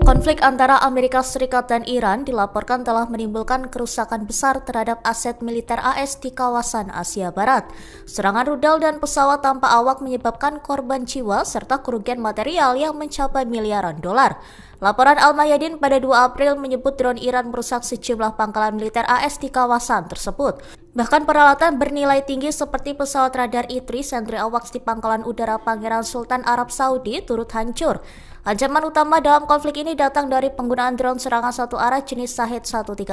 Konflik antara Amerika Serikat dan Iran dilaporkan telah menimbulkan kerusakan besar terhadap aset militer AS di kawasan Asia Barat. Serangan rudal dan pesawat tanpa awak menyebabkan korban jiwa serta kerugian material yang mencapai miliaran dolar. Laporan Al-Mayadin pada 2 April menyebut drone Iran merusak sejumlah pangkalan militer AS di kawasan tersebut. Bahkan peralatan bernilai tinggi seperti pesawat radar I-3 Sentry AWACS di pangkalan udara Pangeran Sultan Arab Saudi turut hancur. Ancaman utama dalam konflik ini datang dari penggunaan drone serangan satu arah jenis Shahed 136.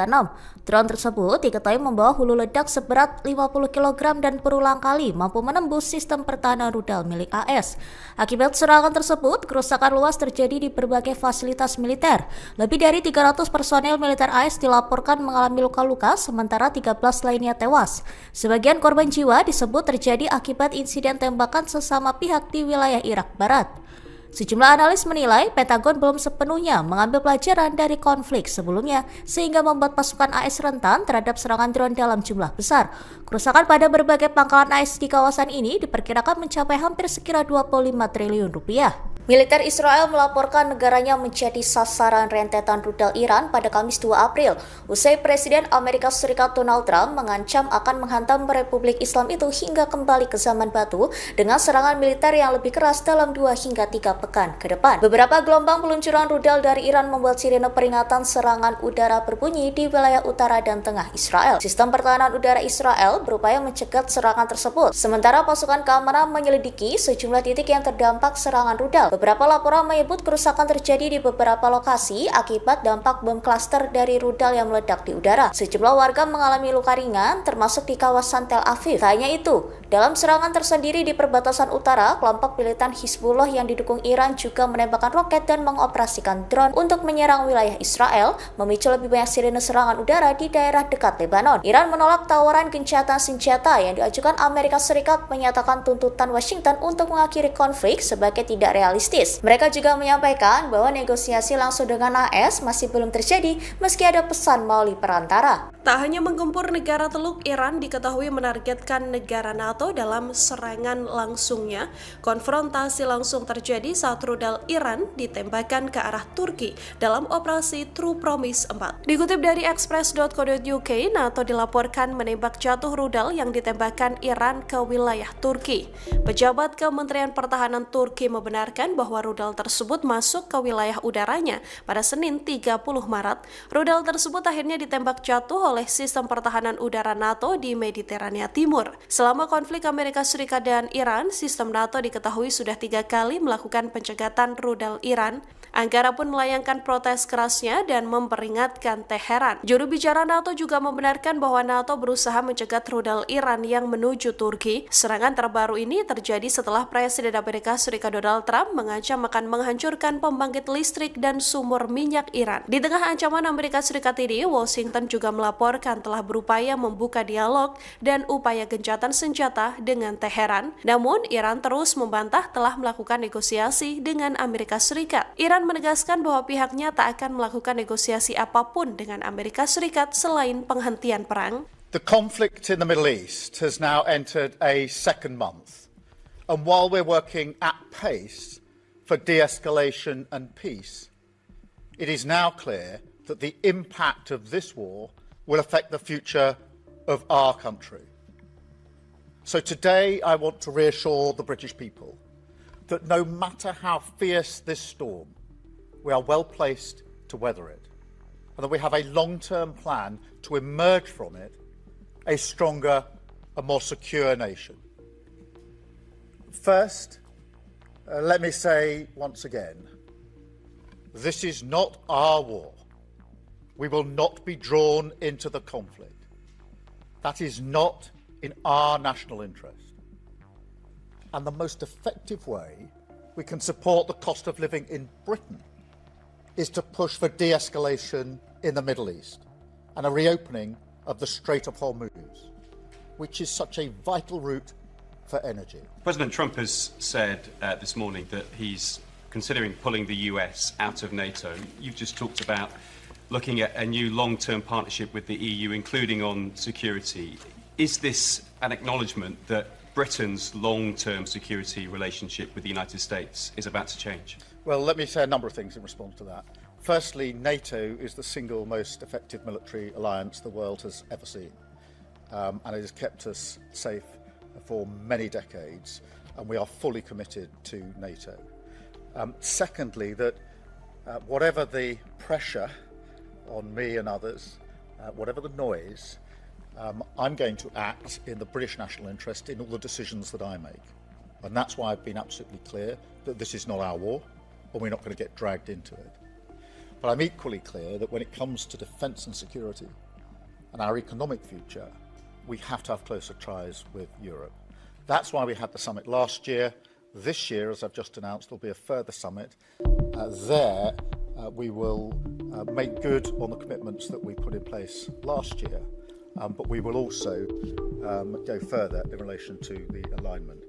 Drone tersebut diketahui membawa hulu ledak seberat 50 kg dan berulang kali mampu menembus sistem pertahanan rudal milik AS. Akibat serangan tersebut, kerusakan luas terjadi di berbagai fasilitas militer. Lebih dari 300 personel militer AS dilaporkan mengalami luka-luka, sementara 13 lainnya tewas. Sebagian korban jiwa disebut terjadi akibat insiden tembakan sesama pihak di wilayah Irak Barat. Sejumlah analis menilai Pentagon belum sepenuhnya mengambil pelajaran dari konflik sebelumnya sehingga membuat pasukan AS rentan terhadap serangan drone dalam jumlah besar. Kerusakan pada berbagai pangkalan AS di kawasan ini diperkirakan mencapai hampir sekira 25 triliun rupiah. Militer Israel melaporkan negaranya menjadi sasaran rentetan rudal Iran pada Kamis 2 April, usai Presiden Amerika Serikat Donald Trump mengancam akan menghantam Republik Islam itu hingga kembali ke zaman batu dengan serangan militer yang lebih keras dalam 2 hingga 3 pekan ke depan. Beberapa gelombang peluncuran rudal dari Iran membuat sirene peringatan serangan udara berbunyi di wilayah utara dan tengah Israel. Sistem pertahanan udara Israel berupaya mencegat serangan tersebut, sementara pasukan keamanan menyelidiki sejumlah titik yang terdampak serangan rudal. Beberapa laporan menyebut kerusakan terjadi di beberapa lokasi akibat dampak bom klaster dari rudal yang meledak di udara. Sejumlah warga mengalami luka ringan, termasuk di kawasan Tel Aviv. Tak hanya itu, dalam serangan tersendiri di perbatasan utara, kelompok militan Hizbullah yang didukung Iran juga menembakkan roket dan mengoperasikan drone untuk menyerang wilayah Israel, memicu lebih banyak sirene serangan udara di daerah dekat Lebanon. Iran menolak tawaran gencatan senjata yang diajukan Amerika Serikat, menyatakan tuntutan Washington untuk mengakhiri konflik sebagai tidak realistis. Mereka juga menyampaikan bahwa negosiasi langsung dengan AS masih belum terjadi meski ada pesan melalui perantara. Tak hanya menggempur negara Teluk, Iran diketahui menargetkan negara NATO dalam serangan langsungnya. Konfrontasi langsung terjadi saat rudal Iran ditembakkan ke arah Turki dalam operasi True Promise 4. Dikutip dari express.co.uk, NATO dilaporkan menembak jatuh rudal yang ditembakkan Iran ke wilayah Turki. Pejabat Kementerian Pertahanan Turki membenarkan bahwa rudal tersebut masuk ke wilayah udaranya pada Senin 30 Maret. Rudal tersebut akhirnya ditembak jatuh oleh sistem pertahanan udara NATO di Mediterania Timur. Selama konflik Amerika Serikat dan Iran, sistem NATO diketahui sudah 3 kali melakukan pencegatan rudal Iran. Ankara pun melayangkan protes kerasnya dan memperingatkan Teheran. Juru bicara NATO juga membenarkan bahwa NATO berusaha mencegat rudal Iran yang menuju Turki. Serangan terbaru ini terjadi setelah Presiden Amerika Serikat Donald Trump mengancam akan menghancurkan pembangkit listrik dan sumur minyak Iran. Di tengah ancaman Amerika Serikat ini, Washington juga melaporkan telah berupaya membuka dialog dan upaya gencatan senjata dengan Teheran. Namun, Iran terus membantah telah melakukan negosiasi dengan Amerika Serikat. Iran menegaskan bahwa pihaknya tak akan melakukan negosiasi apapun dengan Amerika Serikat selain penghentian perang. The conflict in the Middle East has now entered a second month, and while we're working at pace for de-escalation and peace, it is now clear that the impact of this war will affect the future of our country. So today I want to reassure the British people that no matter how fierce this storm, we are well placed to weather it, and that we have a long-term plan to emerge from it a stronger and more secure nation. First, let me say once again, this is not our war. We will not be drawn into the conflict. That is not in our national interest. And the most effective way we can support the cost of living in Britain is to push for de-escalation in the Middle East and a reopening of the Strait of Hormuz, which is such a vital route for energy. President Trump has said this morning that he's considering pulling the US out of NATO. You've just talked about looking at a new long-term partnership with the EU, including on security. Is this an acknowledgement that Britain's long-term security relationship with the United States is about to change? Well, let me say a number of things in response to that. Firstly, NATO is the single most effective military alliance the world has ever seen, and it has kept us safe for many decades, and we are fully committed to NATO. Secondly, that whatever the pressure on me and others, whatever the noise, I'm going to act in the British national interest in all the decisions that I make. And that's why I've been absolutely clear that this is not our war, and we're not going to get dragged into it. But I'm equally clear that when it comes to defence and security and our economic future, we have to have closer ties with Europe. That's why we had the summit last year. This year, as I've just announced, there'll be a further summit. We will make good on the commitments that we put in place last year, but we will also go further in relation to the alignment.